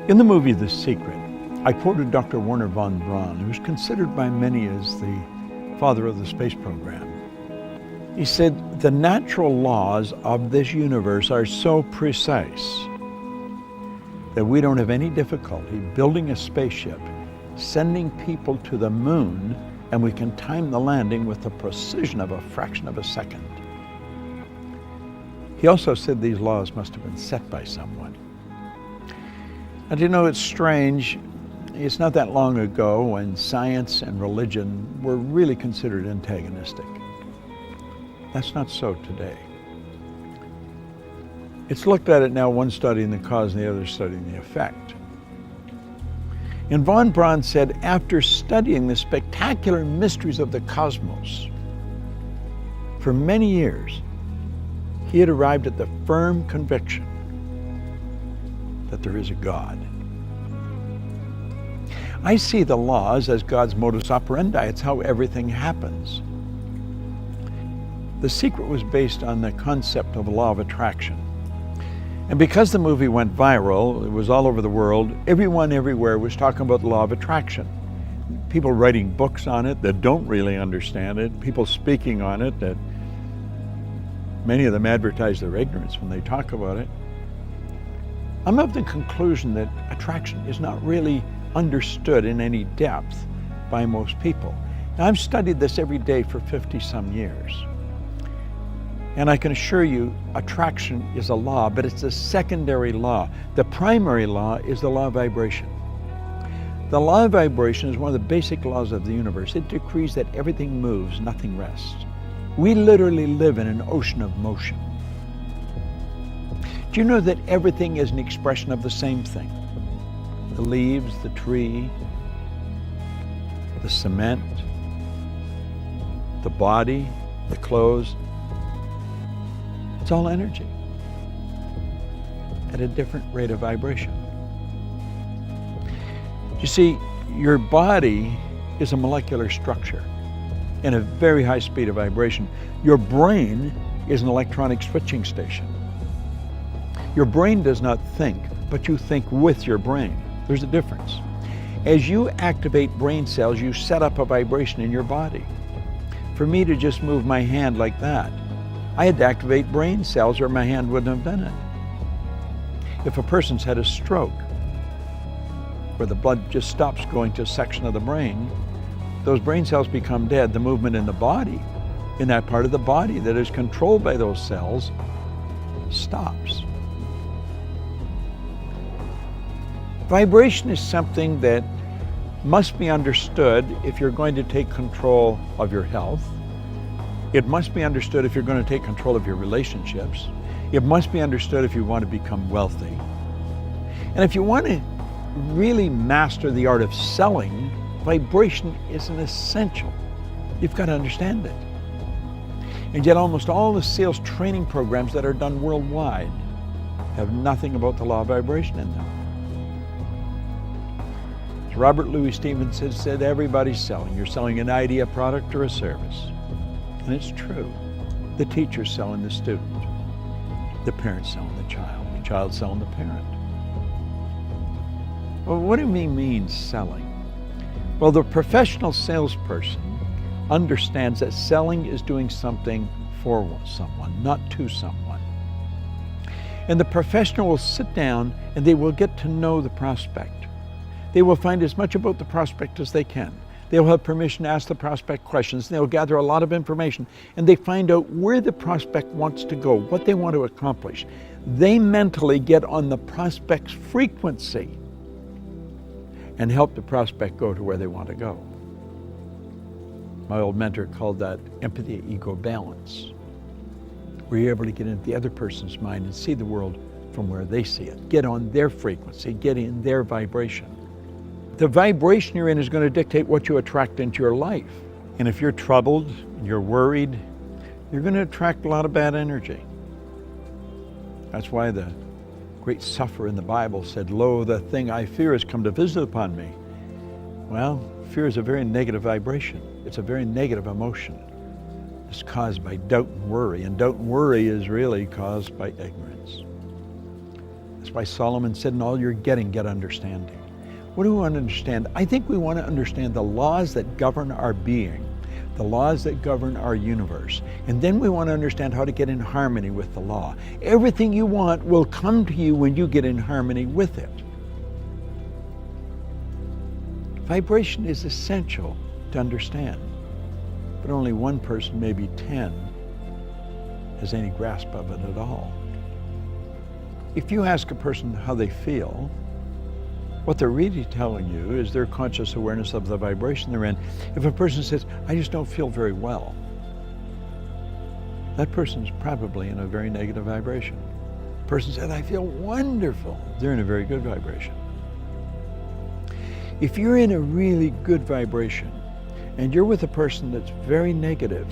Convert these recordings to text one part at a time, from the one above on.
In the movie The Secret, I quoted Dr. Wernher von Braun, who is considered by many as the father of the space program. He said, the natural laws of this universe are so precise that we don't have any difficulty building a spaceship, sending people to the moon, and we can time the landing with the precision of a fraction of a second. He also said these laws must have been set by someone. And you know, it's strange. It's not that long ago when science and religion were really considered antagonistic. That's not so today. It's looked at it now, one studying the cause and the other studying the effect. And von Braun said, after studying the spectacular mysteries of the cosmos for many years, he had arrived at the firm conviction that there is a God. I see the laws as God's modus operandi. It's how everything happens. The Secret was based on the concept of the law of attraction. And because the movie went viral, it was all over the world, everyone everywhere was talking about the law of attraction. People writing books on it that don't really understand it, people speaking on it that many of them advertise their ignorance when they talk about it. I'm of the conclusion that attraction is not really understood in any depth by most people. Now, I've studied this every day for 50-some years. And I can assure you, attraction is a law, but it's a secondary law. The primary law is the law of vibration. The law of vibration is one of the basic laws of the universe. It decrees that everything moves, nothing rests. We literally live in an ocean of motion. Do you know that everything is an expression of the same thing? The leaves, the tree, the cement, the body, the clothes. It's all energy at a different rate of vibration. You see, your body is a molecular structure in a very high speed of vibration. Your brain is an electronic switching station. Your brain does not think, but you think with your brain. There's a difference. As you activate brain cells, you set up a vibration in your body. For me to just move my hand like that, I had to activate brain cells or my hand wouldn't have done it. If a person's had a stroke, where the blood just stops going to a section of the brain, those brain cells become dead. The movement in the body, in that part of the body that is controlled by those cells, stops. Vibration is something that must be understood if you're going to take control of your health. It must be understood if you're going to take control of your relationships. It must be understood if you want to become wealthy. And if you want to really master the art of selling, vibration is an essential. You've got to understand it. And yet almost all the sales training programs that are done worldwide have nothing about the law of vibration in them. As Robert Louis Stevenson said, everybody's selling. You're selling an idea, a product, or a service. And it's true. The teacher's selling the student. The parent's selling the child's selling the parent. Well, what do we mean selling? Well, the professional salesperson understands that selling is doing something for someone, not to someone. And the professional will sit down and they will get to know the prospect. They will find as much about the prospect as they can. They'll have permission to ask the prospect questions. They'll gather a lot of information and they find out where the prospect wants to go, what they want to accomplish. They mentally get on the prospect's frequency and help the prospect go to where they want to go. My old mentor called that empathy-ego balance, where you're able to get into the other person's mind and see the world from where they see it. Get on their frequency, get in their vibration. The vibration you're in is going to dictate what you attract into your life. And if you're troubled, you're worried, you're going to attract a lot of bad energy. That's why the great sufferer in the Bible said, "Lo, the thing I fear has come to visit upon me." Well, fear is a very negative vibration. It's a very negative emotion. It's caused by doubt and worry, and doubt and worry is really caused by ignorance. Let's why Solomon said, in all you're getting, get understanding. What do we want to understand? I think we want to understand the laws that govern our being, the laws that govern our universe. And then we want to understand how to get in harmony with the law. Everything you want will come to you when you get in harmony with it. Vibration is essential to understand, but only one person, maybe 10, has any grasp of it at all. If you ask a person how they feel, what they're really telling you is their conscious awareness of the vibration they're in. If a person says, I just don't feel very well, that person's probably in a very negative vibration. A person said, I feel wonderful, they're in a very good vibration. If you're in a really good vibration and you're with a person that's very negative,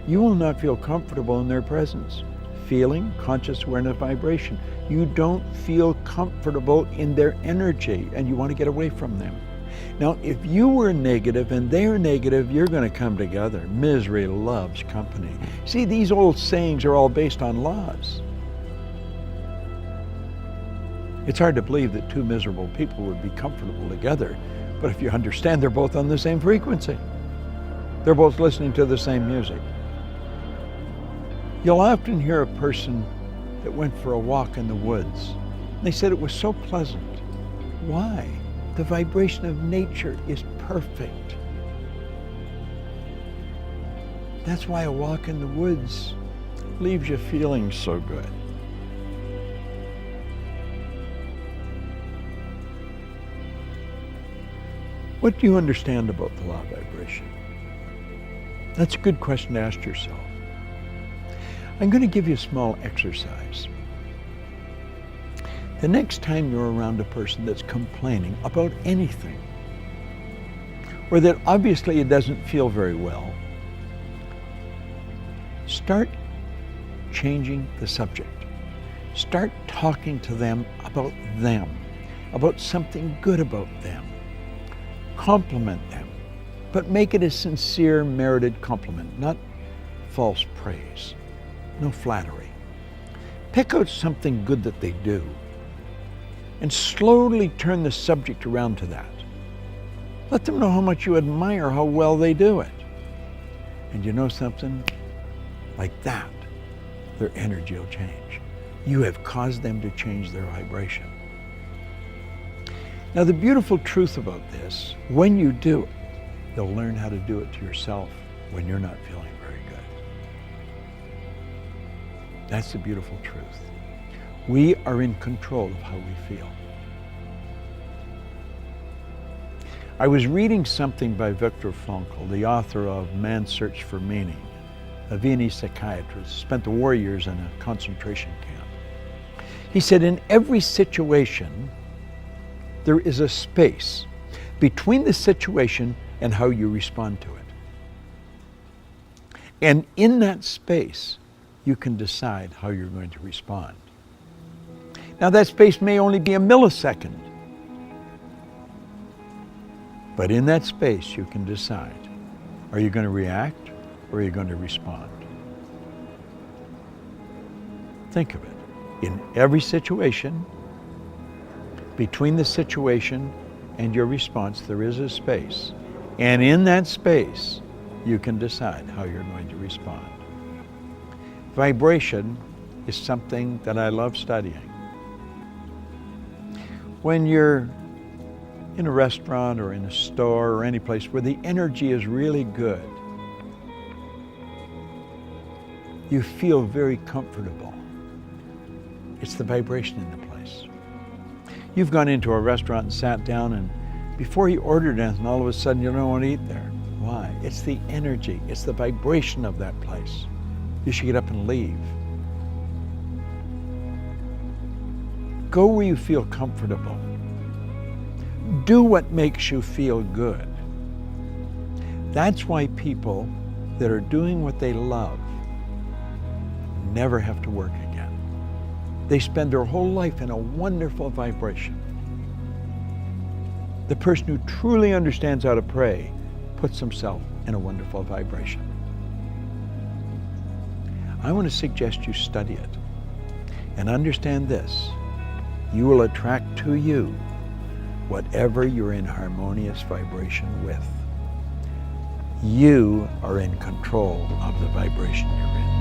you will not feel comfortable in their presence. Feeling, conscious awareness, vibration. You don't feel comfortable in their energy and you want to get away from them. Now, if you were negative and they're negative, you're going to come together. Misery loves company. See, these old sayings are all based on laws. It's hard to believe that two miserable people would be comfortable together, but if you understand they're both on the same frequency, they're both listening to the same music. You'll often hear a person that went for a walk in the woods. They said it was so pleasant. Why? The vibration of nature is perfect. That's why a walk in the woods leaves you feeling so good. What do you understand about the law of vibration? That's a good question to ask yourself. I'm going to give you a small exercise. The next time you're around a person that's complaining about anything, or that obviously it doesn't feel very well, start changing the subject. Start talking to them, about something good about them. Compliment them, but make it a sincere, merited compliment, not false praise, no flattery. Pick out something good that they do and slowly turn the subject around to that. Let them know how much you admire how well they do it. And you know something? Like that, their energy will change. You have caused them to change their vibration. Now, the beautiful truth about this, when you do it, you'll learn how to do it to yourself when you're not feeling very good. That's the beautiful truth. We are in control of how we feel. I was reading something by Viktor Frankl, the author of Man's Search for Meaning, a Viennese psychiatrist, spent the war years in a concentration camp. He said, in every situation, there is a space between the situation and how you respond to it. And in that space, you can decide how you're going to respond. Now, that space may only be a millisecond, but in that space, you can decide, are you going to react or are you going to respond? Think of it. In every situation, between the situation and your response, there is a space. And in that space, you can decide how you're going to respond. Vibration is something that I love studying. When you're in a restaurant or in a store or any place where the energy is really good, you feel very comfortable. It's the vibration in the place. You've gone into a restaurant and sat down, and before you ordered anything, all of a sudden you don't want to eat there. Why? It's the energy, it's the vibration of that place. You should get up and leave. Go where you feel comfortable. Do what makes you feel good. That's why people that are doing what they love never have to work again. They spend their whole life in a wonderful vibration. The person who truly understands how to pray puts himself in a wonderful vibration. I want to suggest you study it and understand this. you will attract to you whatever you're in harmonious vibration with. You are in control of the vibration you're in.